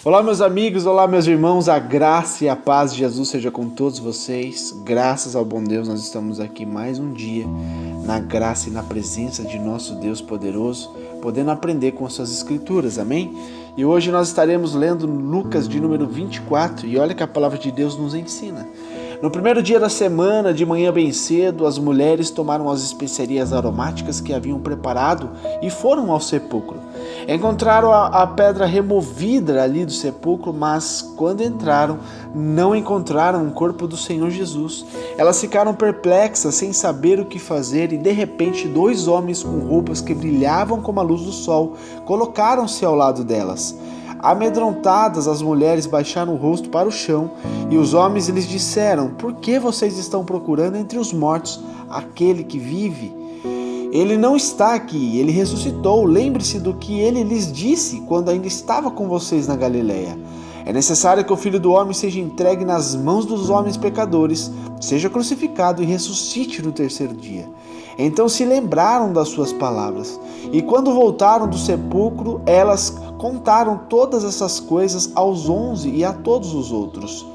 Olá, meus amigos, olá, meus irmãos, a graça e a paz de Jesus seja com todos vocês. Graças ao bom Deus, nós estamos aqui mais um dia, na graça e na presença de nosso Deus poderoso, podendo aprender com as suas escrituras, amém? E hoje nós estaremos lendo Lucas de número 24, e olha que a palavra de Deus nos ensina. No primeiro dia da semana, de manhã bem cedo, as mulheres tomaram as especiarias aromáticas que haviam preparado e foram ao sepulcro. Encontraram a pedra removida ali do sepulcro, mas quando entraram, não encontraram o corpo do Senhor Jesus. Elas ficaram perplexas, sem saber o que fazer, e de repente 2 homens com roupas que brilhavam como a luz do sol colocaram-se ao lado delas. Amedrontadas, as mulheres baixaram o rosto para o chão, e os homens lhes disseram: "Por que vocês estão procurando entre os mortos aquele que vive? Ele não está aqui, ele ressuscitou. Lembre-se do que ele lhes disse quando ainda estava com vocês na Galileia. É necessário que o Filho do Homem seja entregue nas mãos dos homens pecadores, seja crucificado e ressuscite no terceiro dia." Então se lembraram das suas palavras, e quando voltaram do sepulcro, elas contaram todas essas coisas aos 11 e a todos os outros.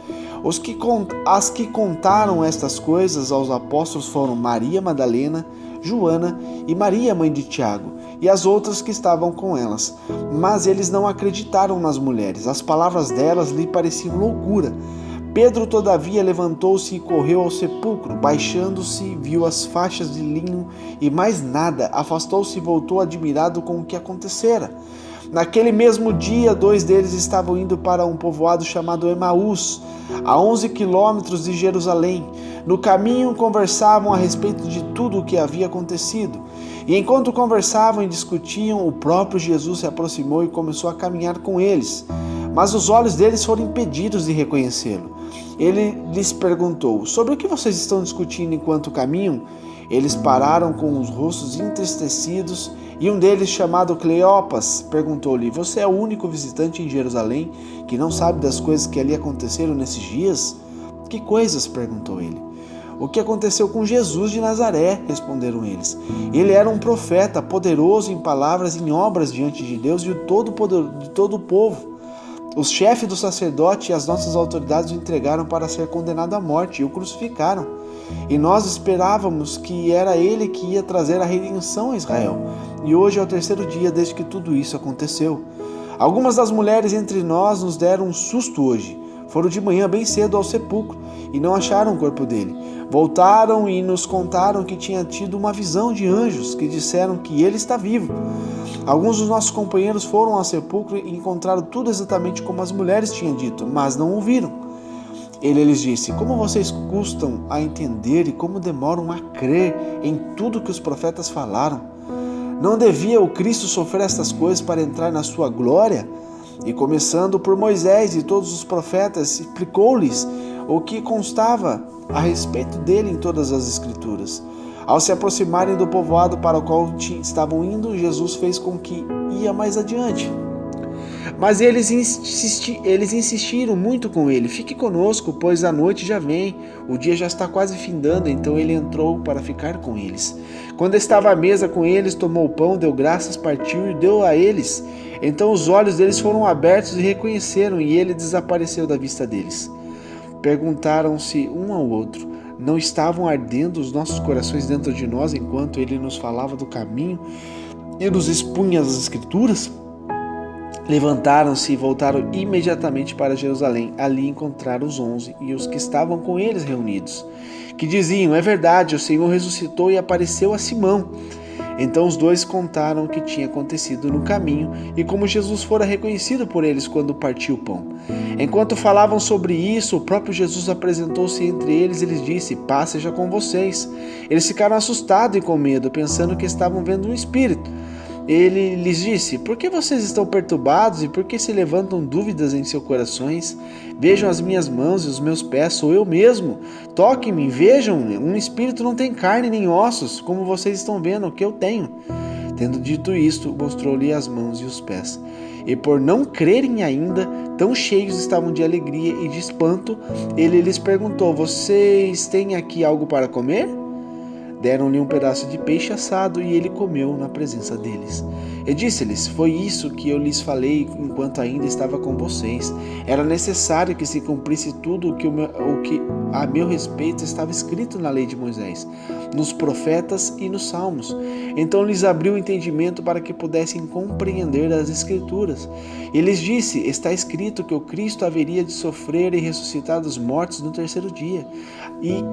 As que contaram estas coisas aos apóstolos foram Maria Madalena, Joana e Maria, mãe de Tiago, e as outras que estavam com elas. Mas eles não acreditaram nas mulheres. As palavras delas lhe pareciam loucura. Pedro, todavia, levantou-se e correu ao sepulcro. Baixando-se, viu as faixas de linho e mais nada. Afastou-se e voltou admirado com o que acontecera. Naquele mesmo dia, 2 deles estavam indo para um povoado chamado Emaús, a 11 quilômetros de Jerusalém. No caminho, conversavam a respeito de tudo o que havia acontecido. E enquanto conversavam e discutiam, o próprio Jesus se aproximou e começou a caminhar com eles. Mas os olhos deles foram impedidos de reconhecê-lo. Ele lhes perguntou: "Sobre o que vocês estão discutindo enquanto caminham?" Eles pararam com os rostos entristecidos, e um deles, chamado Cleopas, perguntou-lhe: "Você é o único visitante em Jerusalém que não sabe das coisas que ali aconteceram nesses dias?" "Que coisas?" perguntou ele. "O que aconteceu com Jesus de Nazaré?" responderam eles. "Ele era um profeta, poderoso em palavras e em obras diante de Deus e de todo o povo. Os chefes do sacerdote e as nossas autoridades o entregaram para ser condenado à morte e o crucificaram. E nós esperávamos que era ele que ia trazer a redenção a Israel. E hoje é o terceiro dia desde que tudo isso aconteceu. Algumas das mulheres entre nós nos deram um susto hoje. Foram de manhã bem cedo ao sepulcro e não acharam o corpo dele. Voltaram e nos contaram que tinha tido uma visão de anjos que disseram que ele está vivo. Alguns dos nossos companheiros foram ao sepulcro e encontraram tudo exatamente como as mulheres tinham dito, mas não o viram." Ele lhes disse: "Como vocês custam a entender e como demoram a crer em tudo que os profetas falaram? Não devia o Cristo sofrer estas coisas para entrar na sua glória?" E começando por Moisés e todos os profetas, explicou-lhes o que constava a respeito dele em todas as Escrituras. Ao se aproximarem do povoado para o qual estavam indo, Jesus fez com que ia mais adiante. Mas eles insistiram muito com ele: "Fique conosco, pois a noite já vem, o dia já está quase findando." Então ele entrou para ficar com eles. Quando estava à mesa com eles, tomou o pão, deu graças, partiu e deu a eles. Então os olhos deles foram abertos e reconheceram, e ele desapareceu da vista deles. Perguntaram-se um ao outro: "Não estavam ardendo os nossos corações dentro de nós enquanto ele nos falava do caminho e nos expunha as Escrituras?" Levantaram-se e voltaram imediatamente para Jerusalém. Ali encontraram os 11 e os que estavam com eles reunidos, que diziam: "É verdade, o Senhor ressuscitou e apareceu a Simão." Então os 2 contaram o que tinha acontecido no caminho e como Jesus fora reconhecido por eles quando partiu o pão. Enquanto falavam sobre isso, o próprio Jesus apresentou-se entre eles e lhes disse: "Paz seja com vocês." Eles ficaram assustados e com medo, pensando que estavam vendo um espírito. Ele lhes disse: "Por que vocês estão perturbados e por que se levantam dúvidas em seus corações? Vejam as minhas mãos e os meus pés, sou eu mesmo. Toquem-me, vejam, um espírito não tem carne nem ossos, como vocês estão vendo o que eu tenho." Tendo dito isto, mostrou-lhe as mãos e os pés. E por não crerem ainda, tão cheios estavam de alegria e de espanto, ele lhes perguntou: "Vocês têm aqui algo para comer?" Deram-lhe um pedaço de peixe assado e ele comeu na presença deles. E disse-lhes: foi isso que eu lhes falei enquanto ainda estava com vocês. Era necessário que se cumprisse tudo o que a meu respeito estava escrito na lei de Moisés, nos profetas e nos salmos. Então lhes abriu o entendimento para que pudessem compreender as Escrituras. E lhes disse: está escrito que o Cristo haveria de sofrer e ressuscitar dos mortos no terceiro dia, e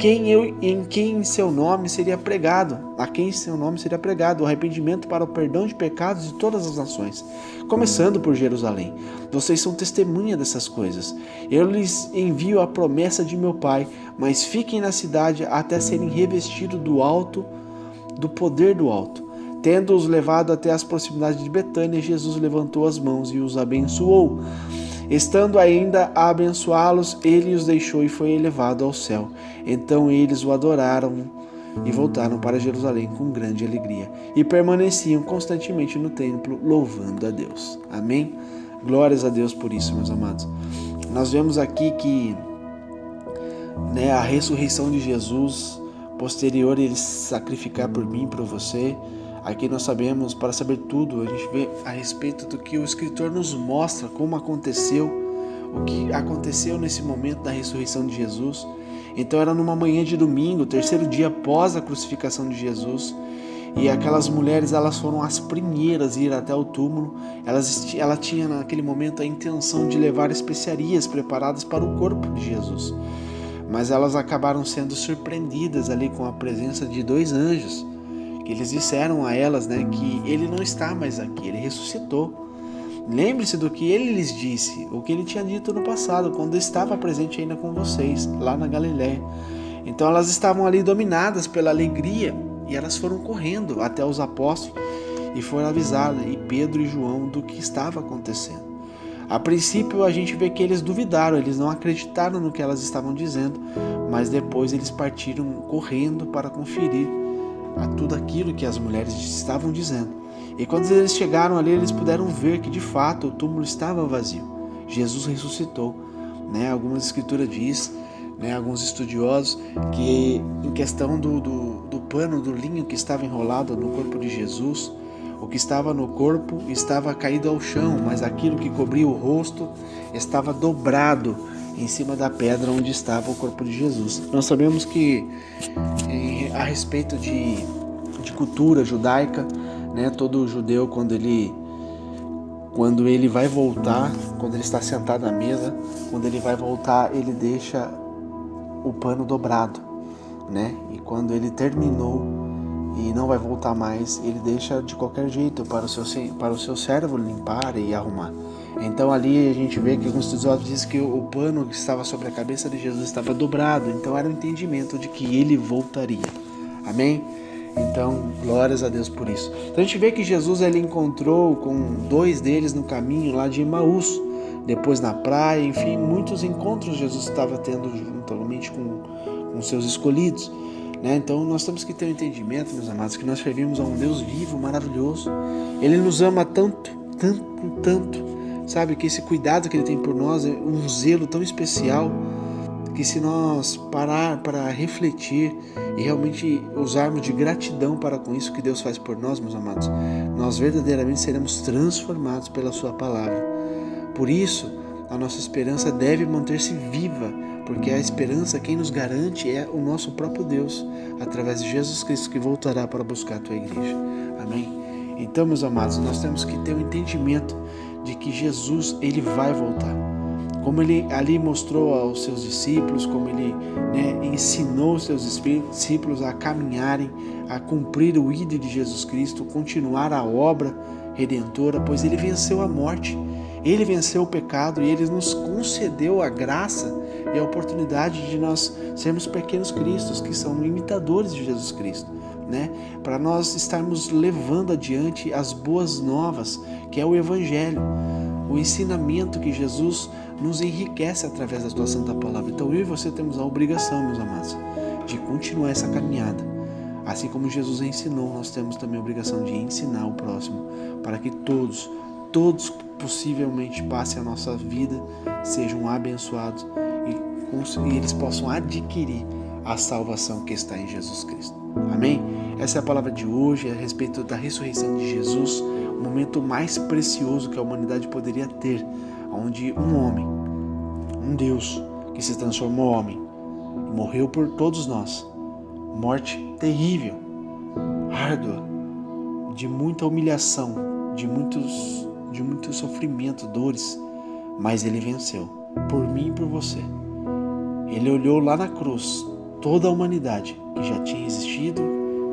em quem seu nome seria pregado, a quem seu nome seria pregado o arrependimento para o perdão de pecados de todas as nações, começando por Jerusalém. Vocês são testemunha dessas coisas. Eu lhes envio a promessa de meu Pai, mas fiquem na cidade até serem revestidos do poder do alto. Tendo-os levado até as proximidades de Betânia, Jesus levantou as mãos e os abençoou. Estando ainda a abençoá-los, ele os deixou e foi elevado ao céu. Então eles o adoraram e voltaram para Jerusalém com grande alegria e permaneciam constantemente no templo, louvando a Deus. Amém? Glórias a Deus por isso, meus amados. Nós vemos aqui que a ressurreição de Jesus, posterior a ele sacrificar por mim e por você, aqui nós sabemos, para saber tudo, a gente vê a respeito do que o escritor nos mostra, como aconteceu, o que aconteceu nesse momento da ressurreição de Jesus. Então era numa manhã de domingo, terceiro dia após a crucificação de Jesus, e aquelas mulheres, elas foram as primeiras a ir até o túmulo. Ela tinha naquele momento a intenção de levar especiarias preparadas para o corpo de Jesus, mas elas acabaram sendo surpreendidas ali com a presença de 2 anjos, que eles disseram a elas, que ele não está mais aqui, ele ressuscitou. Lembre-se do que ele lhes disse, o que ele tinha dito no passado, quando estava presente ainda com vocês, lá na Galiléia. Então elas estavam ali dominadas pela alegria, e elas foram correndo até os apóstolos e foram avisadas, e Pedro e João, do que estava acontecendo. A princípio a gente vê que eles duvidaram, eles não acreditaram no que elas estavam dizendo, mas depois eles partiram correndo para conferir a tudo aquilo que as mulheres estavam dizendo. E quando eles chegaram ali, eles puderam ver que de fato o túmulo estava vazio. Jesus ressuscitou. Algumas escrituras diz, alguns estudiosos, que em questão do pano, do linho que estava enrolado no corpo de Jesus, o que estava no corpo estava caído ao chão, mas aquilo que cobria o rosto estava dobrado em cima da pedra onde estava o corpo de Jesus. Nós sabemos que a respeito de cultura judaica, todo judeu, quando ele vai voltar, quando ele está sentado à mesa, quando ele vai voltar, ele deixa o pano dobrado, e quando ele terminou e não vai voltar mais, ele deixa de qualquer jeito para o seu servo limpar e arrumar. Então ali a gente vê que alguns estudiosos dizem que o pano que estava sobre a cabeça de Jesus estava dobrado, então era o entendimento de que ele voltaria. Amém? Então, glórias a Deus por isso. Então a gente vê que Jesus ele encontrou com 2 deles no caminho lá de Emaús, depois na praia, enfim, muitos encontros Jesus estava tendo juntamente com seus escolhidos. Então nós temos que ter um entendimento, meus amados, que nós servimos a um Deus vivo, maravilhoso. Ele nos ama tanto, tanto, tanto, sabe, que esse cuidado que ele tem por nós é um zelo tão especial, que se nós parar para refletir e realmente usarmos de gratidão para com isso que Deus faz por nós, meus amados, nós verdadeiramente seremos transformados pela sua palavra. Por isso, a nossa esperança deve manter-se viva, porque a esperança, quem nos garante, é o nosso próprio Deus, através de Jesus Cristo, que voltará para buscar a tua igreja. Amém? Então, meus amados, nós temos que ter um entendimento de que Jesus, ele vai voltar. Como ele ali mostrou aos seus discípulos, como ele ensinou os seus discípulos a caminharem, a cumprir o ídolo de Jesus Cristo, continuar a obra redentora, pois ele venceu a morte, ele venceu o pecado e ele nos concedeu a graça e a oportunidade de nós sermos pequenos cristos, que são imitadores de Jesus Cristo, para nós estarmos levando adiante as boas novas, que é o Evangelho, o ensinamento que Jesus nos enriquece através da sua santa palavra. Então eu e você temos a obrigação, meus amados, de continuar essa caminhada. Assim como Jesus ensinou, nós temos também a obrigação de ensinar o próximo, para que todos possivelmente passem a nossa vida, sejam abençoados e eles possam adquirir a salvação que está em Jesus Cristo. Amém? Essa é a palavra de hoje a respeito da ressurreição de Jesus, o momento mais precioso que a humanidade poderia ter, onde um homem, um Deus que se transformou homem e morreu por todos nós, morte terrível, árdua, de muita humilhação, de muito sofrimento, dores, mas ele venceu, por mim e por você. Ele olhou lá na cruz toda a humanidade que já tinha existido,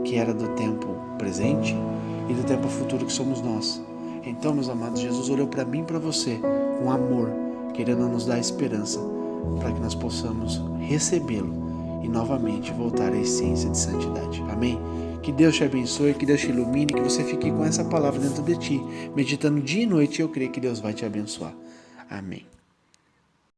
que era do tempo presente e do tempo futuro que somos nós. Então, meus amados, Jesus olhou para mim e para você com amor, querendo nos dar esperança para que nós possamos recebê-lo e novamente voltar à essência de santidade. Amém? Que Deus te abençoe, que Deus te ilumine, que você fique com essa palavra dentro de ti, meditando dia e noite, e eu creio que Deus vai te abençoar. Amém.